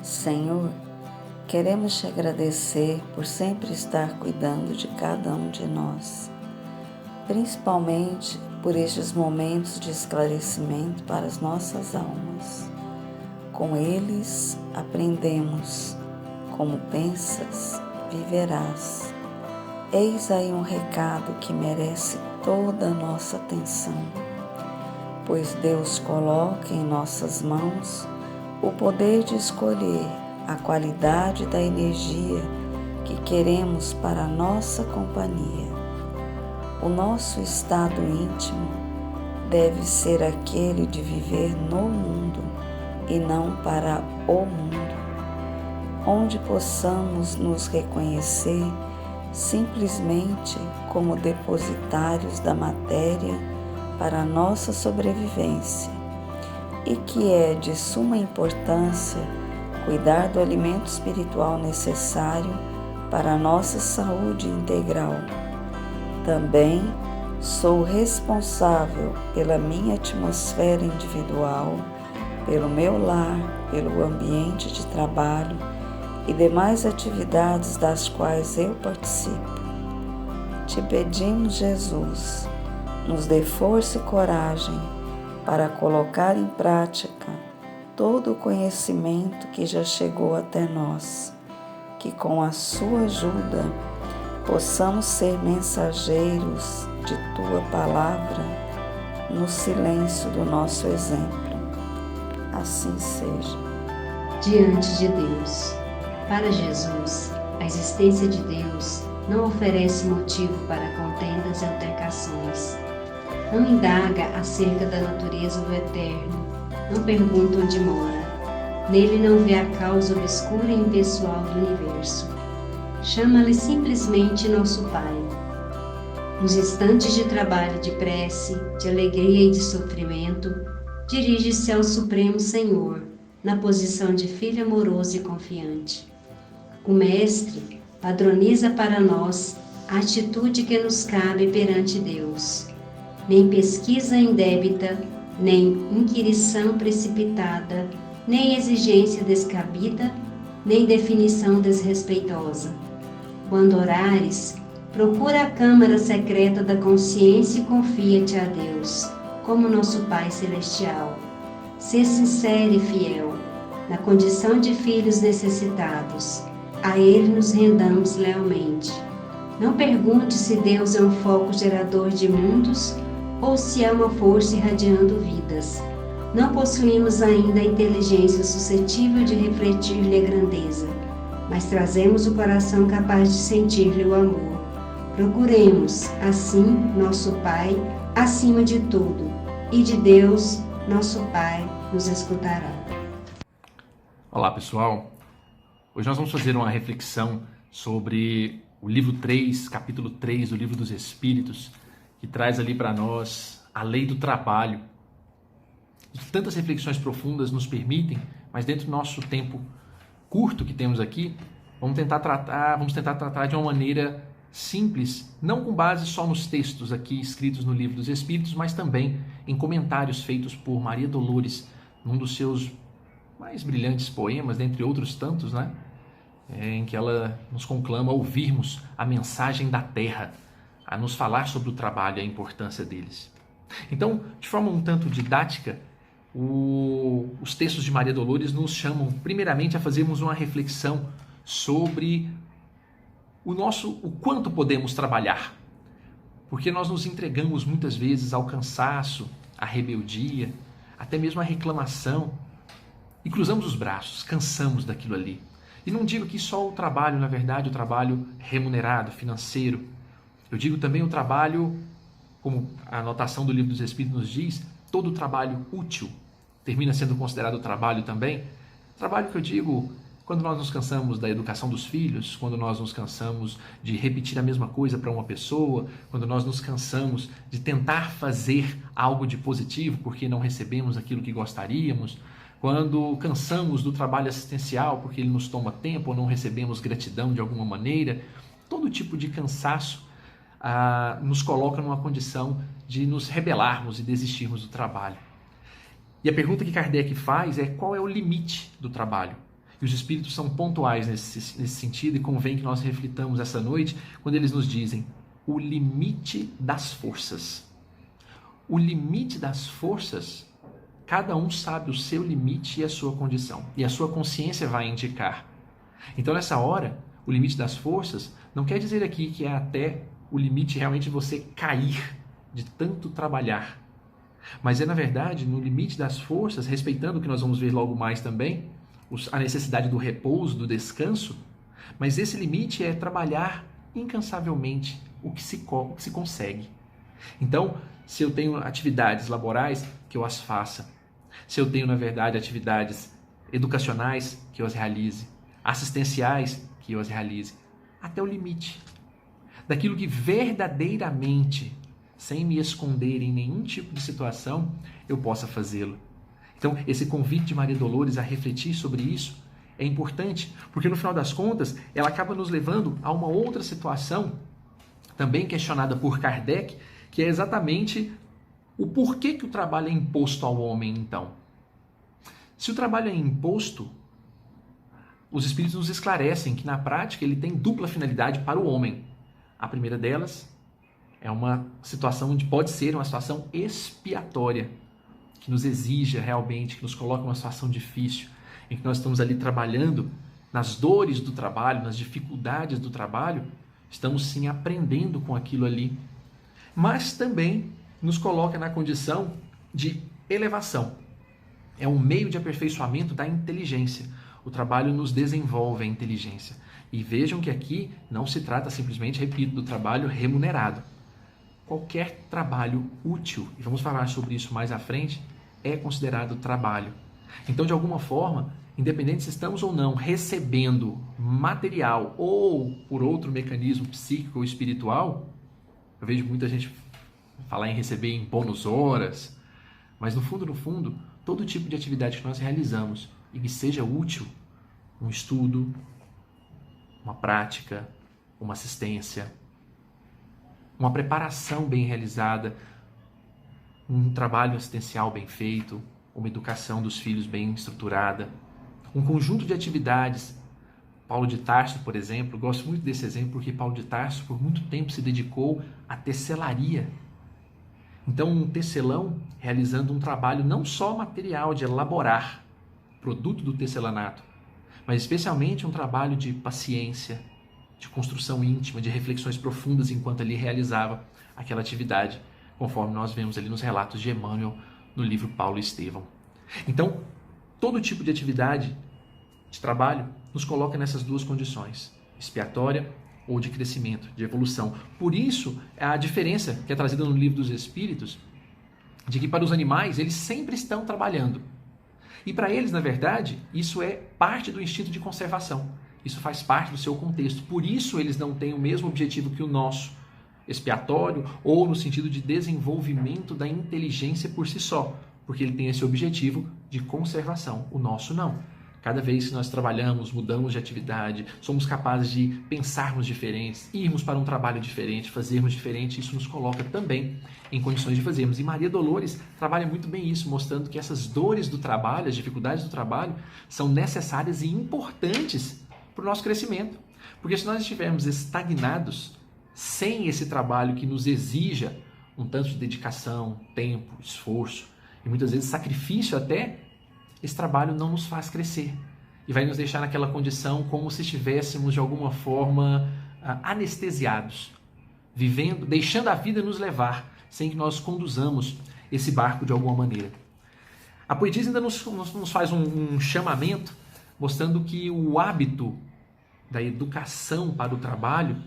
Senhor, queremos te agradecer por sempre estar cuidando de cada um de nós, principalmente por estes momentos de esclarecimento para as nossas almas. Com eles aprendemos: como pensas, viverás. Eis aí um recado que merece toda a nossa atenção, pois Deus coloca em nossas mãos o poder de escolher a qualidade da energia que queremos para a nossa companhia. O nosso estado íntimo deve ser aquele de viver no mundo e não para o mundo, onde possamos nos reconhecer simplesmente como depositários da matéria para a nossa sobrevivência, e que é de suma importância cuidar do alimento espiritual necessário para a nossa saúde integral. Também sou responsável pela minha atmosfera individual, pelo meu lar, pelo ambiente de trabalho e demais atividades das quais eu participo. Te pedimos, Jesus, nos dê força e coragem para colocar em prática todo o conhecimento que já chegou até nós, que com a sua ajuda possamos ser mensageiros de tua palavra no silêncio do nosso exemplo. Assim seja. Diante de Deus. Para Jesus, a existência de Deus não oferece motivo para contendas e altercações. Não indaga acerca da natureza do Eterno, não pergunta onde mora. Nele não vê a causa obscura e impessoal do universo. Chama-lhe simplesmente nosso Pai. Nos instantes de trabalho, de prece, de alegria e de sofrimento, dirige-se ao Supremo Senhor, na posição de filho amoroso e confiante. O Mestre padroniza para nós a atitude que nos cabe perante Deus. Nem pesquisa indébita, nem inquirição precipitada, nem exigência descabida, nem definição desrespeitosa. Quando orares, procura a câmara secreta da consciência e confia-te a Deus, como nosso Pai Celestial. Sê sincero e fiel, na condição de filhos necessitados. A Ele nos rendamos lealmente. Não pergunte se Deus é um foco gerador de mundos ou se é uma força irradiando vidas. Não possuímos ainda a inteligência suscetível de refletir-lhe a grandeza, mas trazemos o coração capaz de sentir-lhe o amor. Procuremos, assim, nosso Pai, acima de tudo, e de Deus, nosso Pai, nos escutará. Olá, pessoal. Hoje nós vamos fazer uma reflexão sobre o livro 3, capítulo 3 do Livro dos Espíritos, que traz ali para nós a lei do trabalho. Tantas reflexões profundas nos permitem, mas dentro do nosso tempo curto que temos aqui, vamos tentar tratar de uma maneira simples, não com base só nos textos aqui escritos no Livro dos Espíritos, mas também em comentários feitos por Maria Dolores, num dos seus mais brilhantes poemas, dentre outros tantos, né? Em que ela nos conclama a ouvirmos a mensagem da terra, a nos falar sobre o trabalho e a importância deles. Então, de forma um tanto didática, os textos de Maria Dolores nos chamam primeiramente a fazermos uma reflexão sobre o quanto podemos trabalhar, porque nós nos entregamos muitas vezes ao cansaço, à rebeldia, até mesmo à reclamação, e cruzamos os braços, cansamos daquilo ali. E não digo que só o trabalho, na verdade, o trabalho remunerado, financeiro. Eu digo também o trabalho, como a anotação do Livro dos Espíritos nos diz, todo trabalho útil termina sendo considerado trabalho também. Trabalho que eu digo quando nós nos cansamos da educação dos filhos, quando nós nos cansamos de repetir a mesma coisa para uma pessoa, quando nós nos cansamos de tentar fazer algo de positivo porque não recebemos aquilo que gostaríamos, quando cansamos do trabalho assistencial porque ele nos toma tempo ou não recebemos gratidão de alguma maneira. Todo tipo de cansaço nos coloca numa condição de nos rebelarmos e desistirmos do trabalho. E a pergunta que Kardec faz é: qual é o limite do trabalho? E os Espíritos são pontuais nesse sentido e convém que nós reflitamos essa noite quando eles nos dizem o limite das forças. O limite das forças, cada um sabe o seu limite e a sua condição. E a sua consciência vai indicar. Então, nessa hora, o limite das forças não quer dizer aqui que é até o limite realmente de você cair de tanto trabalhar. Mas é, na verdade, no limite das forças, respeitando o que nós vamos ver logo mais também, a necessidade do repouso, do descanso, mas esse limite é trabalhar incansavelmente o que se consegue. Então, se eu tenho atividades laborais, que eu as faça. Se eu tenho, na verdade, atividades educacionais, que eu as realize. Assistenciais, que eu as realize. Até o limite. Daquilo que verdadeiramente, sem me esconder em nenhum tipo de situação, eu possa fazê-lo. Então, esse convite de Maria Dolores a refletir sobre isso é importante, porque no final das contas, ela acaba nos levando a uma outra situação, também questionada por Kardec, que é exatamente o porquê que o trabalho é imposto ao homem, então. Se o trabalho é imposto, os Espíritos nos esclarecem que, na prática, ele tem dupla finalidade para o homem. A primeira delas é uma situação onde pode ser uma situação expiatória, que nos exija realmente, que nos coloca numa situação difícil, em que nós estamos ali trabalhando nas dores do trabalho, nas dificuldades do trabalho, estamos sim aprendendo com aquilo ali. Mas também nos coloca na condição de elevação. É um meio de aperfeiçoamento da inteligência. O trabalho nos desenvolve a inteligência. E vejam que aqui não se trata simplesmente, repito, do trabalho remunerado. Qualquer trabalho útil, e vamos falar sobre isso mais à frente, é considerado trabalho. Então, de alguma forma, independente se estamos ou não recebendo material ou por outro mecanismo psíquico ou espiritual, eu vejo muita gente falar em receber em bônus horas, mas no fundo, todo tipo de atividade que nós realizamos e que seja útil, um estudo, uma prática, uma assistência, uma preparação bem realizada, um trabalho assistencial bem feito, uma educação dos filhos bem estruturada, um conjunto de atividades. Paulo de Tarso, por exemplo, gosto muito desse exemplo porque Paulo de Tarso por muito tempo se dedicou à tecelaria. Então, um tecelão realizando um trabalho não só material de elaborar produto do tecelanato, mas especialmente um trabalho de paciência, de construção íntima, de reflexões profundas enquanto ele realizava aquela atividade, conforme nós vemos ali nos relatos de Emmanuel no livro Paulo e Estevão. Então, todo tipo de atividade de trabalho nos coloca nessas duas condições, expiatória ou de crescimento, de evolução. Por isso, a diferença que é trazida no Livro dos Espíritos, de que para os animais, eles sempre estão trabalhando. E para eles, na verdade, isso é parte do instinto de conservação. Isso faz parte do seu contexto. Por isso, eles não têm o mesmo objetivo que o nosso, expiatório ou no sentido de desenvolvimento da inteligência por si só, porque ele tem esse objetivo de conservação. O nosso não. Cada vez que nós trabalhamos, mudamos de atividade, somos capazes de pensarmos diferentes, irmos para um trabalho diferente, fazermos diferente, isso nos coloca também em condições de fazermos. E Maria Dolores trabalha muito bem isso, mostrando que essas dores do trabalho, as dificuldades do trabalho, são necessárias e importantes para o nosso crescimento. Porque se nós estivermos estagnados, sem esse trabalho que nos exija um tanto de dedicação, tempo, esforço e muitas vezes sacrifício até, esse trabalho não nos faz crescer e vai nos deixar naquela condição como se estivéssemos de alguma forma anestesiados, vivendo, deixando a vida nos levar, sem que nós conduzamos esse barco de alguma maneira. A poetisa ainda nos faz um chamamento, mostrando que o hábito da educação para o trabalho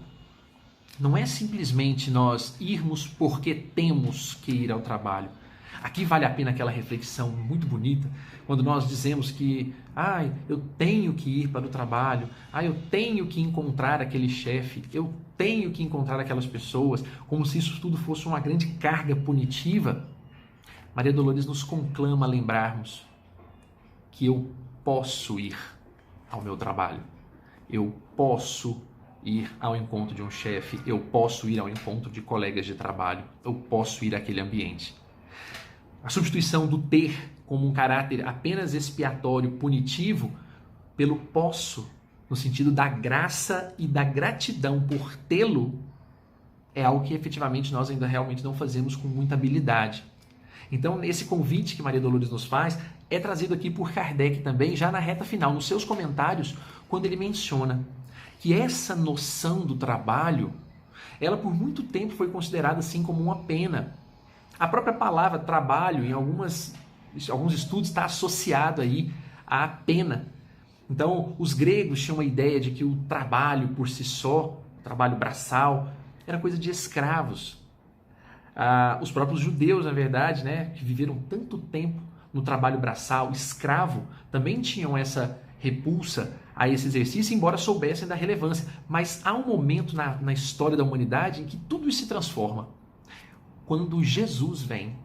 não é simplesmente nós irmos porque temos que ir ao trabalho. Aqui vale a pena aquela reflexão muito bonita, quando nós dizemos que eu tenho que ir para o trabalho, eu tenho que encontrar aquele chefe, eu tenho que encontrar aquelas pessoas, como se isso tudo fosse uma grande carga punitiva. Maria Dolores nos conclama a lembrarmos que eu posso ir ao meu trabalho, eu posso ir ao encontro de um chefe, eu posso ir ao encontro de colegas de trabalho, eu posso ir àquele ambiente. A substituição do ter como um caráter apenas expiatório, punitivo, pelo posso, no sentido da graça e da gratidão por tê-lo, é algo que efetivamente nós ainda realmente não fazemos com muita habilidade. Então, esse convite que Maria Dolores nos faz é trazido aqui por Kardec também, já na reta final, nos seus comentários, quando ele menciona que essa noção do trabalho, ela por muito tempo foi considerada assim como uma pena. A própria palavra trabalho, em alguns estudos, está associado aí à pena. Então, os gregos tinham a ideia de que o trabalho por si só, o trabalho braçal, era coisa de escravos. Os próprios judeus, na verdade, né, que viveram tanto tempo no trabalho braçal, escravo, também tinham essa repulsa a esse exercício, embora soubessem da relevância. Mas há um momento na história da humanidade em que tudo isso se transforma. Quando Jesus vem.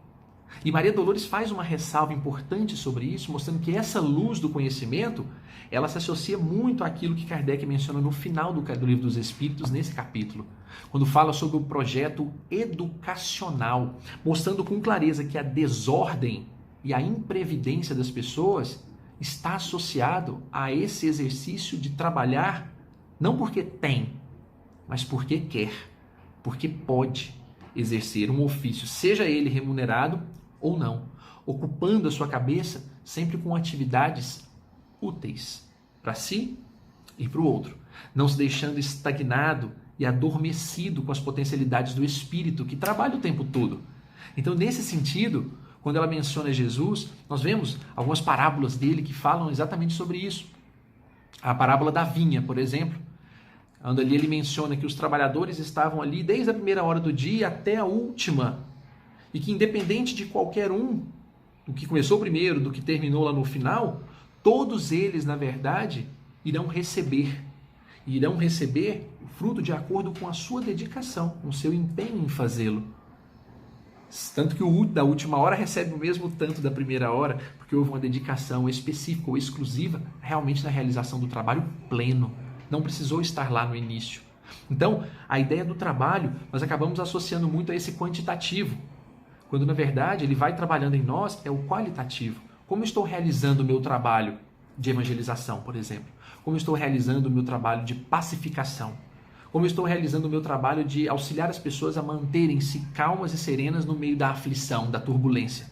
E Maria Dolores faz uma ressalva importante sobre isso, mostrando que essa luz do conhecimento, ela se associa muito àquilo que Kardec menciona no final do Livro dos Espíritos, nesse capítulo, quando fala sobre o projeto educacional, mostrando com clareza que a desordem e a imprevidência das pessoas está associado a esse exercício de trabalhar, não porque tem, mas porque quer, porque pode exercer um ofício, seja ele remunerado ou não, ocupando a sua cabeça sempre com atividades úteis para si e para o outro, não se deixando estagnado e adormecido com as potencialidades do espírito que trabalha o tempo todo. Então, nesse sentido, quando ela menciona Jesus, nós vemos algumas parábolas dele que falam exatamente sobre isso. A parábola da vinha, por exemplo, onde ali ele menciona que os trabalhadores estavam ali desde a primeira hora do dia até a última, e que independente de qualquer um, do que começou primeiro, do que terminou lá no final, todos eles, na verdade, irão receber o fruto de acordo com a sua dedicação, com o seu empenho em fazê-lo. Tanto que o da última hora recebe o mesmo tanto da primeira hora, porque houve uma dedicação específica ou exclusiva realmente na realização do trabalho pleno. Não precisou estar lá no início. Então, a ideia do trabalho, nós acabamos associando muito a esse quantitativo, quando na verdade ele vai trabalhando em nós, é o qualitativo. Como eu estou realizando o meu trabalho de evangelização, por exemplo? Como eu estou realizando o meu trabalho de pacificação? Como eu estou realizando o meu trabalho de auxiliar as pessoas a manterem-se calmas e serenas no meio da aflição, da turbulência?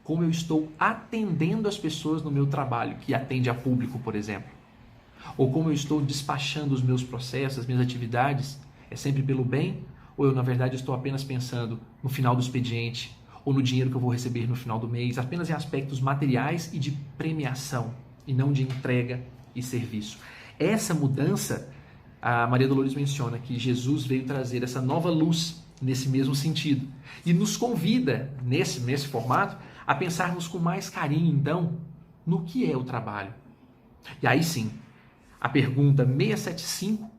Como eu estou atendendo as pessoas no meu trabalho, que atende a público, por exemplo? Ou como eu estou despachando os meus processos, as minhas atividades? É sempre pelo bem? Ou eu, na verdade, estou apenas pensando no final do expediente, ou no dinheiro que eu vou receber no final do mês, apenas em aspectos materiais e de premiação, e não de entrega e serviço? Essa mudança, a Maria Dolores menciona que Jesus veio trazer essa nova luz nesse mesmo sentido. E nos convida, nesse formato, a pensarmos com mais carinho, então, no que é o trabalho. E aí sim, a pergunta 675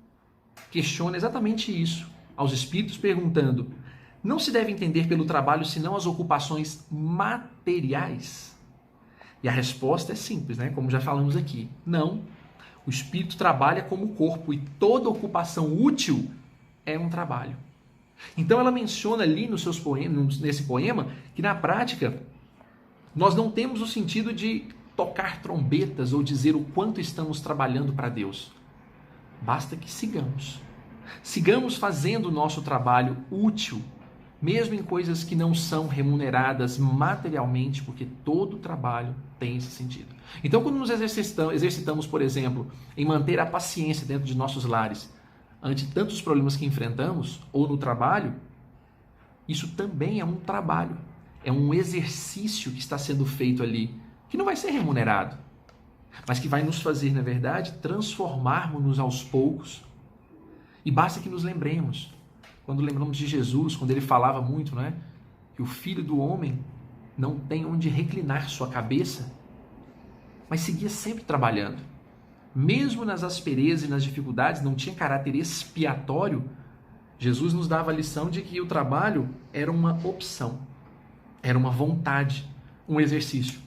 questiona exatamente isso aos espíritos, perguntando: não se deve entender pelo trabalho senão as ocupações materiais? E a resposta é simples, né? Como já falamos aqui. Não. O espírito trabalha como o corpo e toda ocupação útil é um trabalho. Então ela menciona ali nos seus poemas, nesse poema, que na prática nós não temos o sentido de tocar trombetas ou dizer o quanto estamos trabalhando para Deus. Basta que sigamos. Sigamos fazendo o nosso trabalho útil, mesmo em coisas que não são remuneradas materialmente, porque todo trabalho tem esse sentido. Então, quando nos exercitamos, por exemplo, em manter a paciência dentro de nossos lares, ante tantos problemas que enfrentamos, ou no trabalho, isso também é um trabalho, é um exercício que está sendo feito ali, que não vai ser remunerado, mas que vai nos fazer, na verdade, transformarmos-nos aos poucos. E basta que nos lembremos, quando lembramos de Jesus, quando ele falava muito, né, que o Filho do Homem não tem onde reclinar sua cabeça, mas seguia sempre trabalhando. Mesmo nas asperezas e nas dificuldades, não tinha caráter expiatório. Jesus nos dava a lição de que o trabalho era uma opção, era uma vontade, um exercício.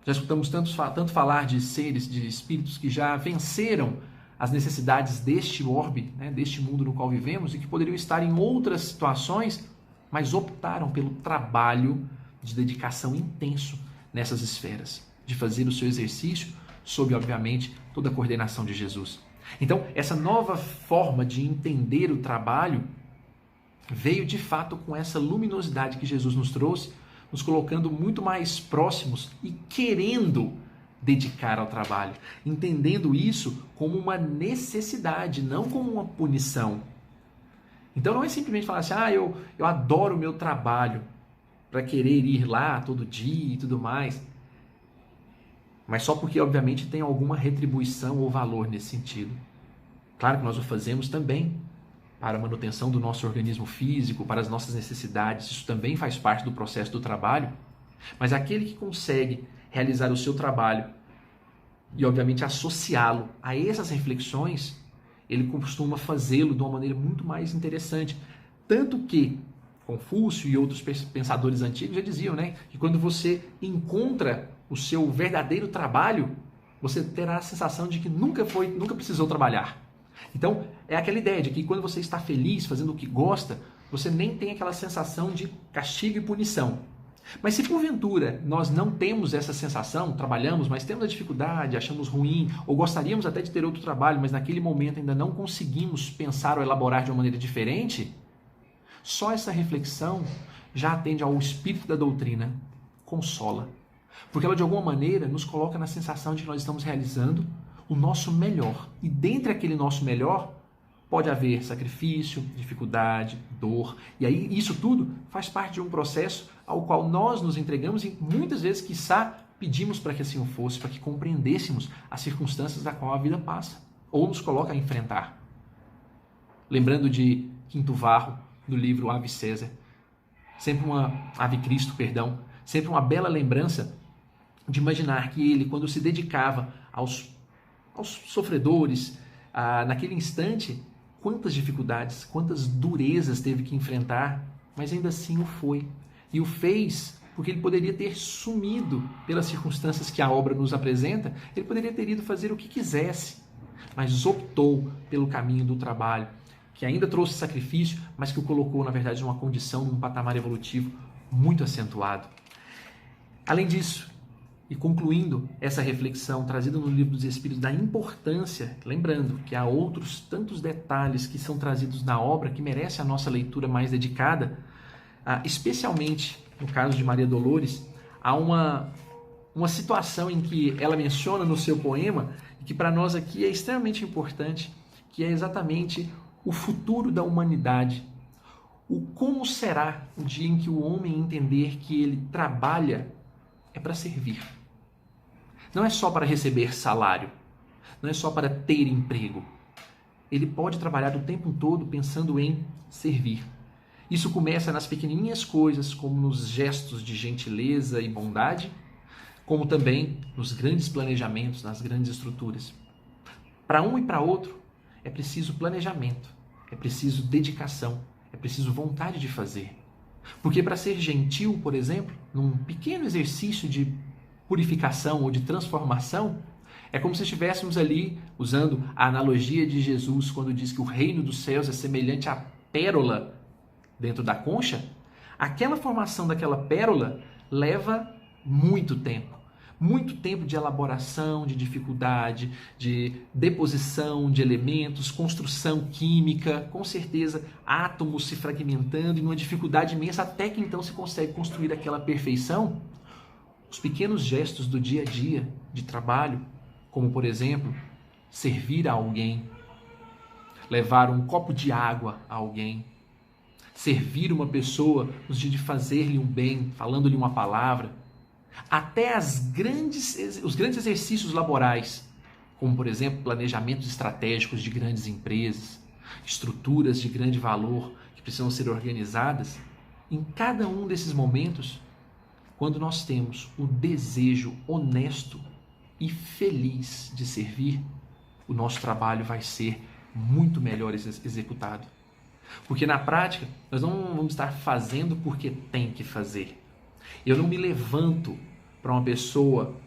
Já escutamos tanto falar de seres, de espíritos que já venceram as necessidades deste orbe, né, deste mundo no qual vivemos, e que poderiam estar em outras situações, mas optaram pelo trabalho de dedicação intenso nessas esferas, de fazer o seu exercício sob, obviamente, toda a coordenação de Jesus. Então, essa nova forma de entender o trabalho veio de fato com essa luminosidade que Jesus nos trouxe, nos colocando muito mais próximos e querendo dedicar ao trabalho, entendendo isso como uma necessidade, não como uma punição. Então não é simplesmente falar assim, eu adoro o meu trabalho, para querer ir lá todo dia e tudo mais, mas só porque obviamente tem alguma retribuição ou valor nesse sentido. Claro que nós o fazemos também para a manutenção do nosso organismo físico, para as nossas necessidades, isso também faz parte do processo do trabalho, mas aquele que consegue realizar o seu trabalho e, obviamente, associá-lo a essas reflexões, ele costuma fazê-lo de uma maneira muito mais interessante. Tanto que Confúcio e outros pensadores antigos já diziam, né, que quando você encontra o seu verdadeiro trabalho, você terá a sensação de que nunca precisou trabalhar. Então, é aquela ideia de que quando você está feliz, fazendo o que gosta, você nem tem aquela sensação de castigo e punição. Mas se porventura nós não temos essa sensação, trabalhamos, mas temos a dificuldade, achamos ruim, ou gostaríamos até de ter outro trabalho, mas naquele momento ainda não conseguimos pensar ou elaborar de uma maneira diferente, só essa reflexão já atende ao espírito da doutrina, consola. Porque ela de alguma maneira nos coloca na sensação de que nós estamos realizando o nosso melhor. E dentre aquele nosso melhor, pode haver sacrifício, dificuldade, dor. E aí isso tudo faz parte de um processo ao qual nós nos entregamos e muitas vezes, quiçá, pedimos para que assim o fosse, para que compreendêssemos as circunstâncias da qual a vida passa ou nos coloca a enfrentar. Lembrando de Quinto Varro, no livro Ave César, sempre uma bela lembrança de imaginar que ele, quando se dedicava aos sofredores, naquele instante, quantas dificuldades, quantas durezas teve que enfrentar, mas ainda assim o foi. E o fez porque ele poderia ter sumido pelas circunstâncias que a obra nos apresenta, ele poderia ter ido fazer o que quisesse, mas optou pelo caminho do trabalho, que ainda trouxe sacrifício, mas que o colocou, na verdade, numa condição, num patamar evolutivo muito acentuado. Além disso, e concluindo essa reflexão trazida no Livro dos Espíritos da importância, lembrando que há outros tantos detalhes que são trazidos na obra que merecem a nossa leitura mais dedicada, especialmente no caso de Maria Dolores, há uma situação em que ela menciona no seu poema, e que para nós aqui é extremamente importante, que é exatamente o futuro da humanidade. O como será o dia em que o homem entender que ele trabalha é para servir. Não é só para receber salário, não é só para ter emprego. Ele pode trabalhar o tempo todo pensando em servir. Isso começa nas pequenininhas coisas, como nos gestos de gentileza e bondade, como também nos grandes planejamentos, nas grandes estruturas. Para um e para outro, é preciso planejamento, é preciso dedicação, é preciso vontade de fazer. Porque para ser gentil, por exemplo, num pequeno exercício de purificação ou de transformação, é como se estivéssemos ali, usando a analogia de Jesus, quando diz que o reino dos céus é semelhante à pérola dentro da concha. Aquela formação daquela pérola leva muito tempo de elaboração, de dificuldade, de deposição de elementos, construção química, com certeza átomos se fragmentando e uma dificuldade imensa até que então se consegue construir aquela perfeição. Os pequenos gestos do dia a dia de trabalho, como por exemplo, servir a alguém, levar um copo de água a alguém, servir uma pessoa no sentido de fazer-lhe um bem, falando-lhe uma palavra, até os grandes exercícios laborais, como por exemplo planejamentos estratégicos de grandes empresas, estruturas de grande valor que precisam ser organizadas. Em cada um desses momentos, quando nós temos o desejo honesto e feliz de servir, o nosso trabalho vai ser muito melhor executado. Porque na prática, nós não vamos estar fazendo porque tem que fazer. Eu não me levanto para uma pessoa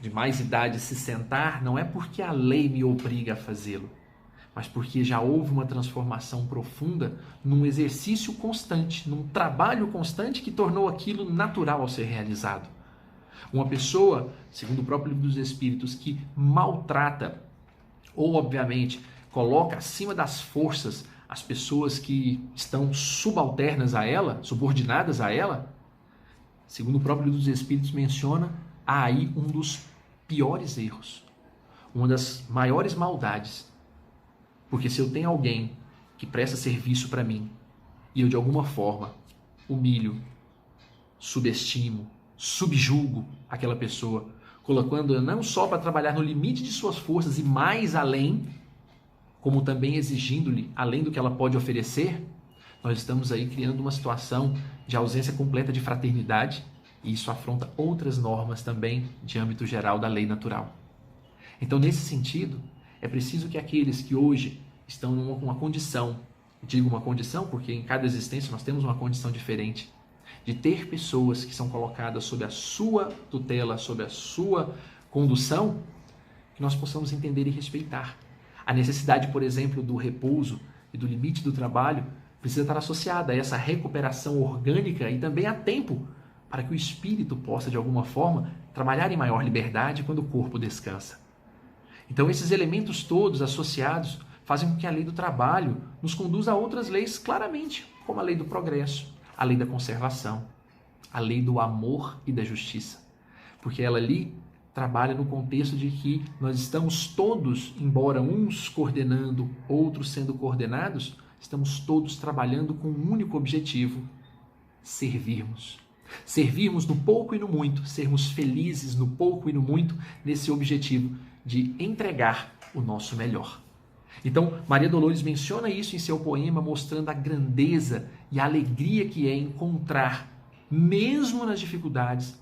de mais idade se sentar, não é porque a lei me obriga a fazê-lo, mas porque já houve uma transformação profunda num exercício constante, num trabalho constante que tornou aquilo natural ao ser realizado. Uma pessoa, segundo o próprio livro dos Espíritos, que maltrata ou, obviamente, coloca acima das forças as pessoas que estão subalternas a ela, subordinadas a ela, segundo o próprio livro dos Espíritos menciona, há aí um dos piores erros, uma das maiores maldades. Porque se eu tenho alguém que presta serviço para mim e eu de alguma forma humilho, subestimo, subjugo aquela pessoa, colocando-a não só para trabalhar no limite de suas forças e mais além, como também exigindo-lhe além do que ela pode oferecer, nós estamos aí criando uma situação de ausência completa de fraternidade e isso afronta outras normas também de âmbito geral da lei natural. Então, nesse sentido, é preciso que aqueles que hoje estão numa condição, digo uma condição porque em cada existência nós temos uma condição diferente, de ter pessoas que são colocadas sob a sua tutela, sob a sua condução, que nós possamos entender e respeitar. A necessidade, por exemplo, do repouso e do limite do trabalho precisa estar associada a essa recuperação orgânica e também a tempo para que o espírito possa, de alguma forma, trabalhar em maior liberdade quando o corpo descansa. Então, esses elementos todos associados fazem com que a lei do trabalho nos conduza a outras leis claramente, como a lei do progresso, a lei da conservação, a lei do amor e da justiça. Porque ela ali trabalha no contexto de que nós estamos todos, embora uns coordenando, outros sendo coordenados, estamos todos trabalhando com um único objetivo: servirmos. Servirmos no pouco e no muito, sermos felizes no pouco e no muito, nesse objetivo de entregar o nosso melhor. Então, Maria Dolores menciona isso em seu poema, mostrando a grandeza e a alegria que é encontrar, mesmo nas dificuldades,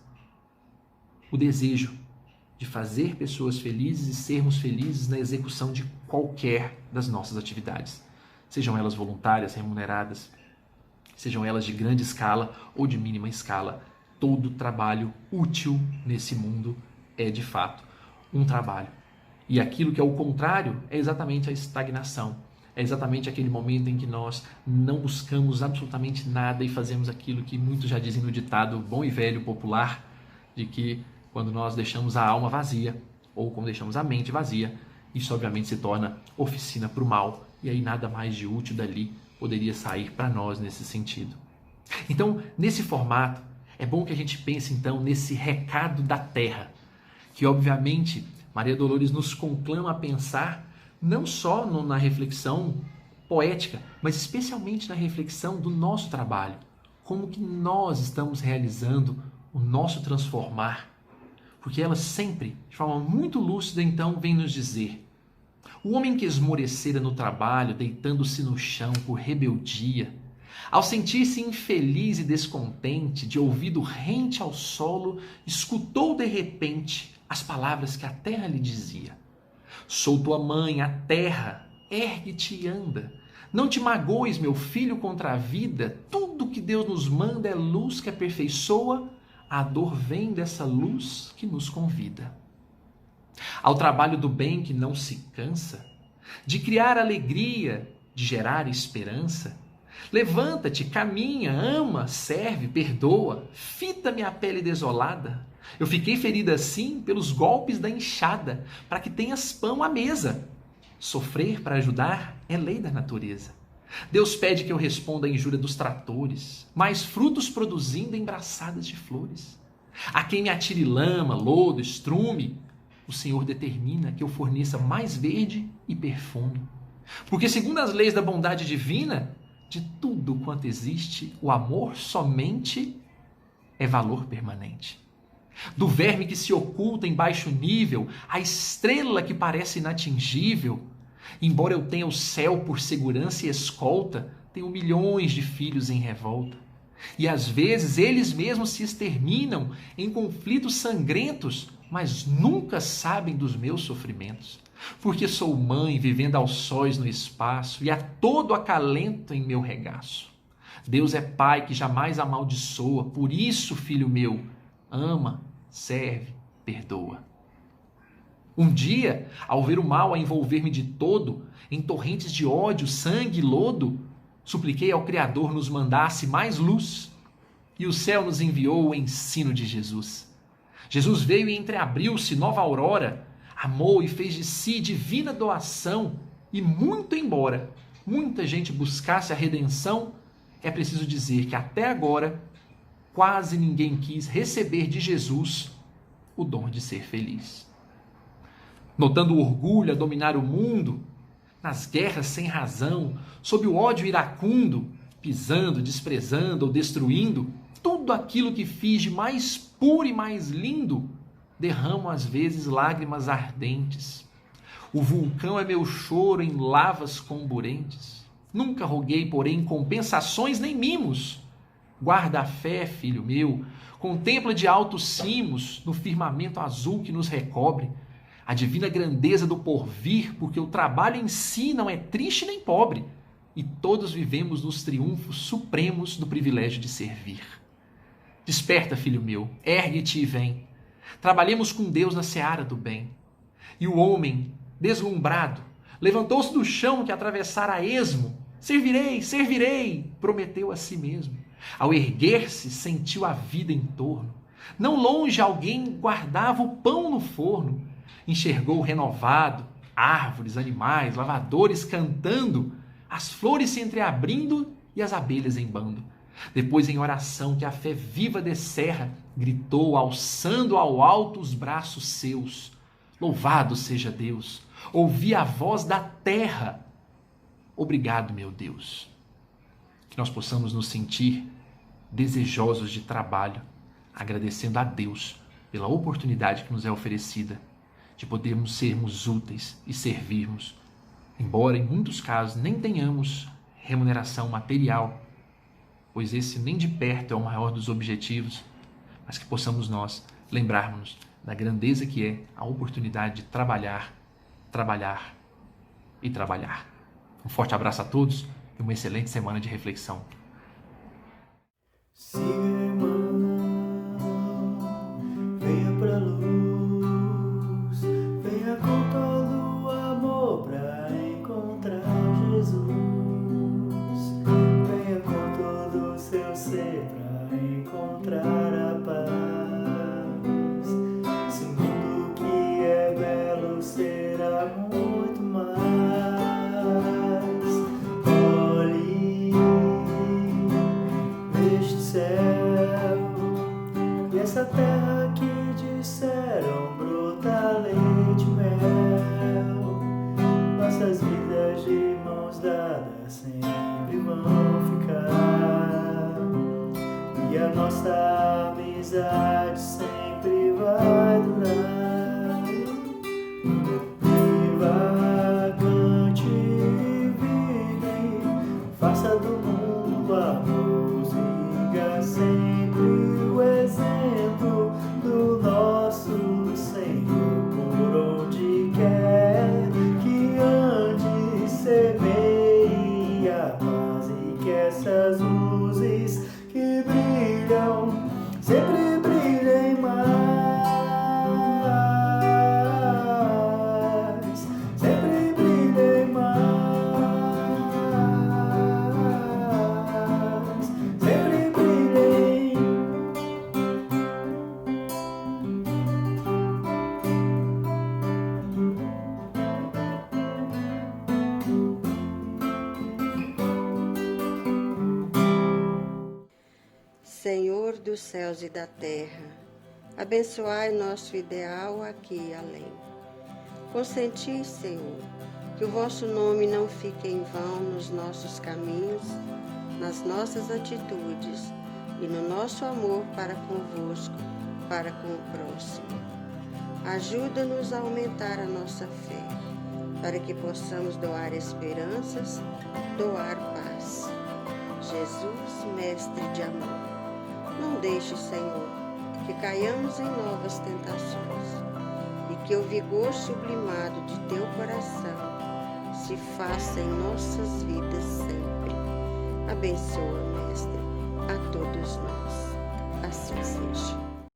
o desejo de fazer pessoas felizes e sermos felizes na execução de qualquer das nossas atividades. Sejam elas voluntárias, remuneradas, sejam elas de grande escala ou de mínima escala. Todo trabalho útil nesse mundo é, de fato, um trabalho. E aquilo que é o contrário é exatamente a estagnação. É exatamente aquele momento em que nós não buscamos absolutamente nada e fazemos aquilo que muitos já dizem no ditado bom e velho popular, de que quando nós deixamos a alma vazia, ou quando deixamos a mente vazia, isso obviamente se torna oficina para o mal, e aí nada mais de útil dali poderia sair para nós nesse sentido. Então, nesse formato, é bom que a gente pense então nesse recado da terra, que obviamente Maria Dolores nos conclama a pensar não só na reflexão poética, mas especialmente na reflexão do nosso trabalho, como que nós estamos realizando o nosso transformar, porque ela sempre, de forma muito lúcida, então, vem nos dizer: o homem que esmorecera no trabalho, deitando-se no chão por rebeldia, ao sentir-se infeliz e descontente, de ouvido rente ao solo, escutou de repente as palavras que a terra lhe dizia: sou tua mãe, a terra, ergue-te e anda. Não te magoes, meu filho, contra a vida. Tudo que Deus nos manda é luz que aperfeiçoa. A dor vem dessa luz que nos convida. Ao trabalho do bem que não se cansa, de criar alegria, de gerar esperança, levanta-te, caminha, ama, serve, perdoa, fita-me a pele desolada. Eu fiquei ferida assim pelos golpes da enxada, para que tenhas pão à mesa. Sofrer para ajudar é lei da natureza. Deus pede que eu responda à injúria dos tratores, mais frutos produzindo em braçadas de flores. A quem me atire lama, lodo, estrume, o Senhor determina que eu forneça mais verde e perfume. Porque segundo as leis da bondade divina, de tudo quanto existe, o amor somente é valor permanente. Do verme que se oculta em baixo nível, a estrela que parece inatingível, embora eu tenha o céu por segurança e escolta, tenho milhões de filhos em revolta. E às vezes eles mesmos se exterminam em conflitos sangrentos, mas nunca sabem dos meus sofrimentos. Porque sou mãe vivendo aos sóis no espaço e a todo acalento em meu regaço. Deus é pai que jamais amaldiçoa, por isso, filho meu, ama, serve, perdoa. Um dia, ao ver o mal a envolver-me de todo, em torrentes de ódio, sangue e lodo, supliquei ao Criador nos mandasse mais luz, e o céu nos enviou o ensino de Jesus. Jesus veio e entreabriu-se nova aurora, amou e fez de si divina doação, e muito embora muita gente buscasse a redenção, é preciso dizer que até agora quase ninguém quis receber de Jesus o dom de ser feliz. Notando o orgulho a dominar o mundo, nas guerras sem razão, sob o ódio iracundo, pisando, desprezando ou destruindo, tudo aquilo que fiz de mais puro e mais lindo, derramo às vezes lágrimas ardentes. O vulcão é meu choro em lavas comburentes. Nunca roguei, porém, compensações nem mimos. Guarda a fé, filho meu, contempla de altos cimos, no firmamento azul que nos recobre, a divina grandeza do porvir, porque o trabalho em si não é triste nem pobre, e todos vivemos nos triunfos supremos do privilégio de servir. Desperta, filho meu, ergue-te e vem. Trabalhemos com Deus na seara do bem. E o homem, deslumbrado, levantou-se do chão que atravessara a esmo. Servirei, servirei, prometeu a si mesmo. Ao erguer-se, sentiu a vida em torno. Não longe alguém guardava o pão no forno. Enxergou renovado, árvores, animais, lavadores cantando, as flores se entreabrindo e as abelhas em bando. Depois, em oração que a fé viva descerra, gritou, alçando ao alto os braços seus: louvado seja Deus! Ouvi a voz da terra. Obrigado, meu Deus. Que nós possamos nos sentir desejosos de trabalho, agradecendo a Deus pela oportunidade que nos é oferecida de podermos sermos úteis e servirmos, embora em muitos casos nem tenhamos remuneração material, pois esse nem de perto é o maior dos objetivos, mas que possamos nós lembrarmos da grandeza que é a oportunidade de trabalhar, trabalhar e trabalhar. Um forte abraço a todos e uma excelente semana de reflexão. Siga, irmão, venha pra luz, venha com todo o amor pra encontrar Jesus. Venha com todo o seu ser pra encontrar a paz. Esse mundo que é belo será muito mais. Olhe neste céu e essa terra que disseram brota leite e mel. Nossas vidas de mãos dadas sempre vão ficar, e a nossa amizade sempre vai durar. Viva, cante, vive, faça do mundo a música sempre o exemplo do nosso Senhor. Por onde quer que ande, semeie a paz, e que essas luzes que brilham sempre brilhem mais, sempre brilhem mais, sempre brilhem. Senhor dos céus e da terra, abençoai nosso ideal aqui e além. Consenti, Senhor, que o vosso nome não fique em vão nos nossos caminhos, nas nossas atitudes e no nosso amor para convosco, para com o próximo. Ajuda-nos a aumentar a nossa fé, para que possamos doar esperanças, doar paz. Jesus, mestre de amor, não deixe, Senhor, que caiamos em novas tentações, e que o vigor sublimado de teu coração se faça em nossas vidas sempre. Abençoa, Mestre, a todos nós. Assim seja.